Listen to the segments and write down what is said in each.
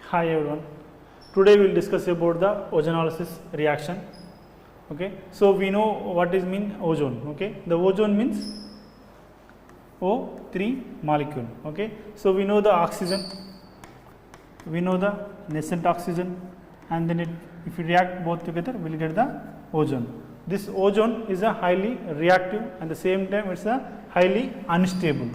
Hi everyone. Today we will discuss about the ozonolysis reaction. Okay. So we know what is mean ozone. Okay. The ozone means O3 molecule. Okay. So we know the oxygen, we know the nascent oxygen, and then if we react both together, we will get the ozone. This ozone is a highly reactive and the same time it is a highly unstable.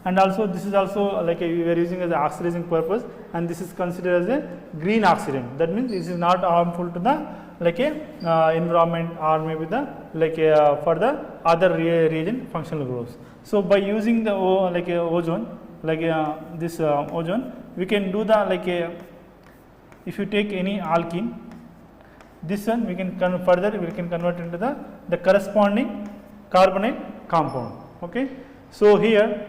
And also this is also like we are using as an oxidizing purpose, and this is considered as a green oxidant. That means this is not harmful to the like a environment or maybe the like for the other reagent functional groups. So by using the like ozone, like this ozone, we can do the like if you take any alkene, this one we can further we can convert into the corresponding carbonyl compound. Okay. So here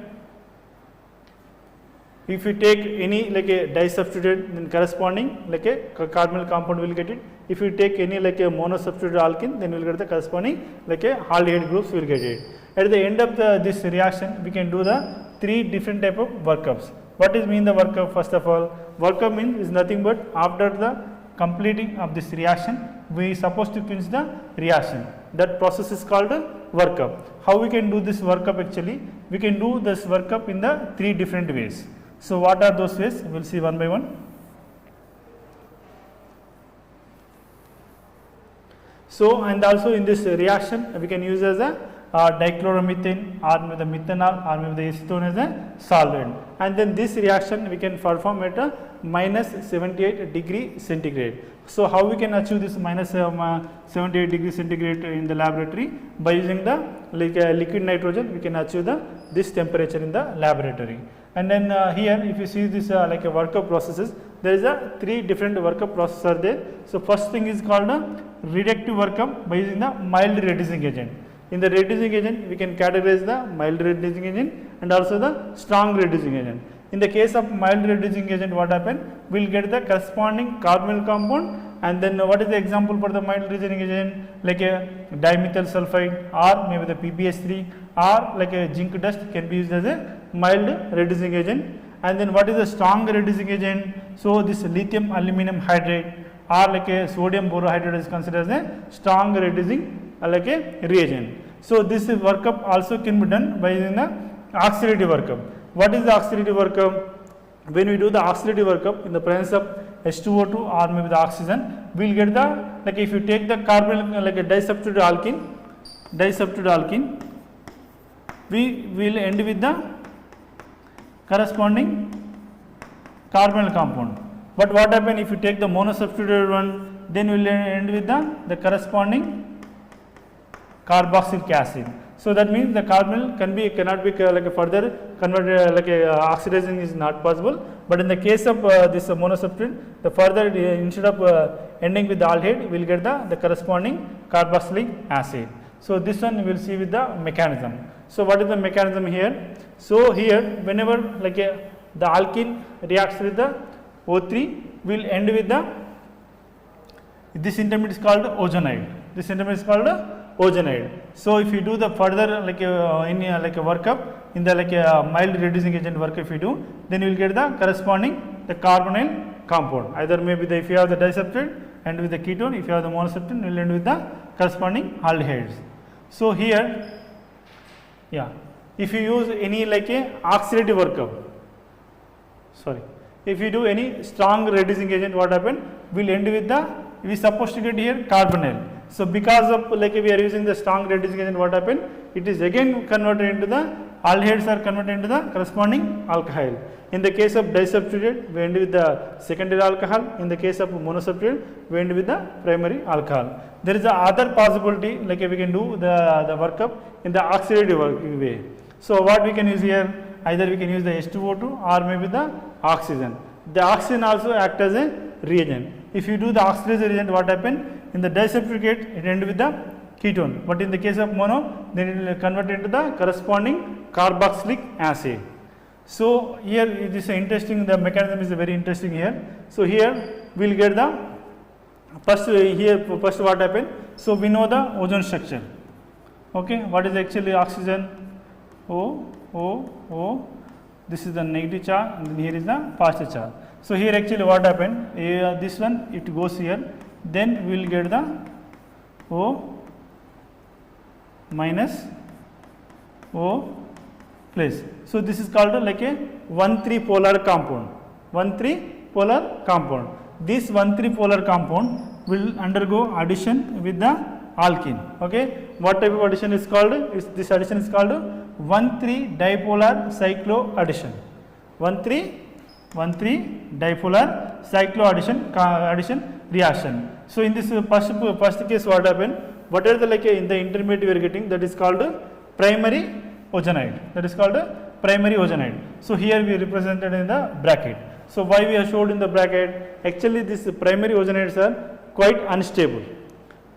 if you take any like a disubstituted, then corresponding like a carbonyl compound will get it. If you take any like a monosubstituted alkene, then we will get the corresponding like a aldehyde groups will get it. At the end of this reaction, we can do the three different type of workups. What is mean the workup? First of all, workup means is nothing but after the completing of this reaction, we supposed to finish the reaction. That process is called workup. How we can do this workup actually? We can do this workup in the three different ways. So what are those ways? We will see one by one. So and also in this reaction we can use as a dichloromethane or maybe the methanol or maybe the acetone as a solvent, and then this reaction we can perform at a minus 78 degree centigrade. So how we can achieve this minus 78 degree centigrade in the laboratory? By using the like liquid nitrogen we can achieve this temperature in the laboratory. And then here if you see this like a workup processes, there is a three different workup processes are there. So first thing is called a reductive workup by using the mild reducing agent. In the reducing agent we can categorize the mild reducing agent and also the strong reducing agent. In the case of mild reducing agent, what happen? We will get the corresponding carbonyl compound, and then what is the example for the mild reducing agent? Like a dimethyl sulfide or maybe the PPH3 or like a zinc dust can be used as a mild reducing agent. And then what is the strong reducing agent? So this lithium aluminum hydride or like a sodium borohydride is considered as a strong reducing like a reagent. So this workup also can be done by using the oxidative workup. What is the oxidative workup? When we do the oxidative workup in the presence of H2O2 or maybe the oxygen, we will get the like if you take the carbon like a disubstituted alkene, we will end with the corresponding carbonyl compound. But what happen if you take the monosubstituted one, then we will end with the corresponding carboxylic acid. So that means the carbonyl cannot be like a further converted like a oxidizing is not possible. But in the case of this monosubstitute, the further instead of ending with the aldehyde, we will get the corresponding carboxylic acid. So this one we will see with the mechanism. So what is the mechanism here? So here whenever like the alkene reacts with the O3, we will end with this intermediate is called ozonide. This intermediate is called ozonide. So if you do the further like in like a workup in the like a mild reducing agent work, if you do, then you will get the corresponding the carbonyl compound. Either maybe if you have the disubstitute and with the ketone, if you have the monosubstitute, you will end with the corresponding aldehydes. So here, yeah, if you use any like a oxidative workup, if you do any strong reducing agent, what happen? We will end with we supposed to get here carbonyl. So because of like we are using the strong reducing agent, what happen? It is again converted into the aldehydes are converted into the corresponding alcohol. In the case of disubstituted, we end with the secondary alcohol. In the case of monosubstituted, we end with the primary alcohol. There is a other possibility like we can do the workup in the oxidative way. So what we can use here? Either we can use the H2O2 or maybe the oxygen. The oxygen also act as a reagent. If you do the oxidizing reagent, what happen? In the disubstitute, it ends with the ketone, but in the case of mono, then it will convert into the corresponding carboxylic acid. So here it is interesting, the mechanism is very interesting here. So here we will get the first what happened? So we know the ozone structure. Okay, what is actually oxygen? O, this is the negative charge and then here is the positive charge. So here actually what happened, this one it goes here, then we will get the O minus O plus. So this is called like a 1,3 polar compound. 1,3 polar compound. This 1,3 polar compound will undergo addition with the alkene. Okay, what type of addition is called? This addition is called 1,3 dipolar cyclo addition. 1,3 dipolar cyclo addition reaction. So in this first case, what happened? Whatever the like in the intermediate we are getting, that is called primary ozonide. That is called primary ozonide. So here we represented in the bracket. So why we have showed in the bracket? Actually, these primary ozonides are quite unstable.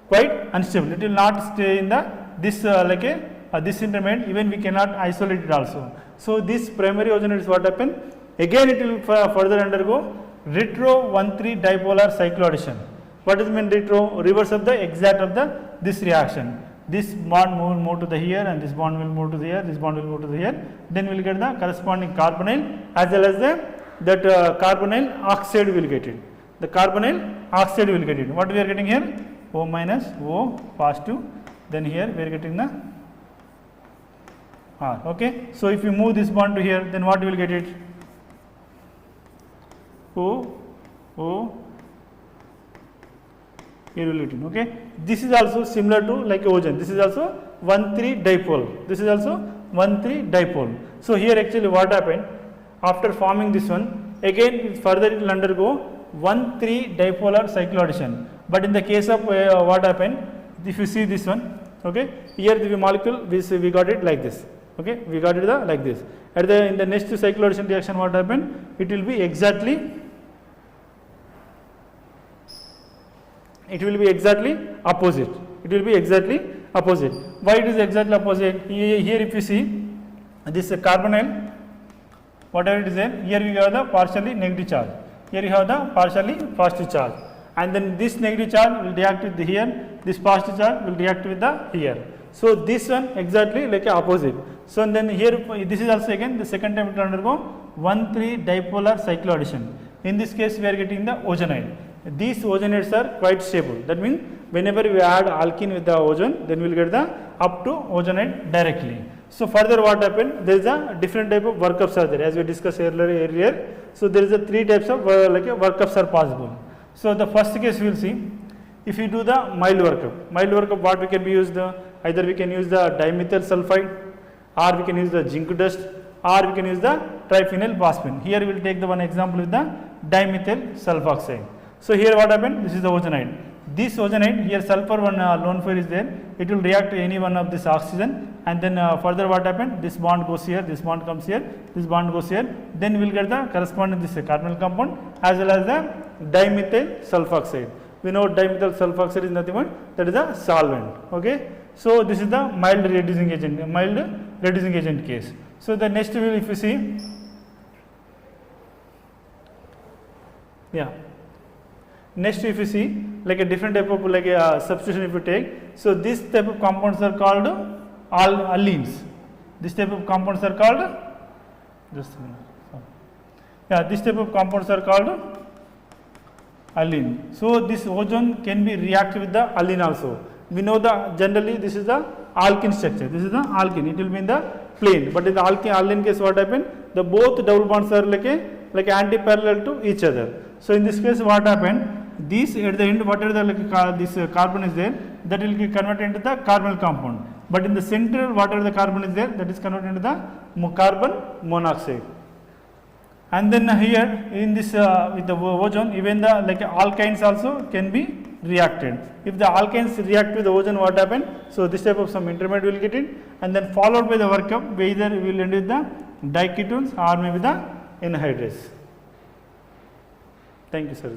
Quite unstable. It will not stay in the this this intermediate. Even we cannot isolate it also. So this primary ozonides what happen? Again it will further undergo retro 1,3 dipolar cyclo addition. What does mean retro? Reverse of the exact of the this reaction. This bond will move to the here, and this bond will move to the here, this bond will move to the here. Then we will get the corresponding carbonyl as well as the that carbonyl oxide will get it. The carbonyl oxide will get it. What we are getting here? O minus O positive. Then here we are getting the R. Okay. So if you move this bond to here, then what we will get it? O here will get it. Okay. This is also similar to like ozone. This is also 1,3 dipole. This is also 1,3 dipole. So here actually what happened? After forming this one, again further it will undergo 1,3 dipolar cyclo addition. But in the case of what happened, if you see this one, okay, here the molecule we got it like this. Okay, we got it like this. At the in the next cyclo addition reaction, what happened? It will be exactly opposite. It will be exactly opposite. Why it is exactly opposite? Here if you see this carbonyl, whatever it is there, here we have the partially negative charge. Here you have the partially positive charge, and then this negative charge will react with the here. This positive charge will react with the here. So this one exactly like a opposite. So and then here this is also again the second time it will undergo 1,3 dipolar cyclo addition. In this case we are getting the ozonide. These ozonides are quite stable. That means whenever we add alkene with the ozone, then we will get the up to ozonide directly. So further what happened? There is a different type of workups are there, as we discussed earlier. So there is a three types of workups are possible. So the first case we will see, if you do the mild workup what we can be used? Either we can use the dimethyl sulfide, or we can use the zinc dust, or we can use the triphenyl phosphine. Here we will take the one example with the dimethyl sulfoxide. So here what happened? This is the ozonide. This ozonide, here sulfur one lone pair is there. It will react to any one of this oxygen, and then further what happened? This bond goes here, this bond comes here, this bond goes here. Then we will get the corresponding this carbonyl compound as well as the dimethyl sulfoxide. We know dimethyl sulfoxide is nothing but that is a solvent. Okay. So this is the mild reducing agent case. So the next will, if you see, next if you see like a different type of like a substitution if you take. So this type of compounds are called allenes. This type of compounds are called this type of compounds are called allene. So this ozone can be react with the allene also. We know the generally this is the alkene structure. This is the alkene. It will be in the plane. But in the allene case, what happened? The both double bonds are like anti-parallel to each other. So in this case, what happened? This at the end, whatever the this carbon is there, that will be converted into the carbonyl compound. But in the center, whatever the carbon is there, that is converted into the carbon monoxide. And then here in this with the ozone, even the alkynes also can be reacted. If the alkynes react with the ozone, what happened? So this type of some intermediate will get it, and then followed by the workup, either we will end with the diketones or maybe the anhydrase. Thank you, sir.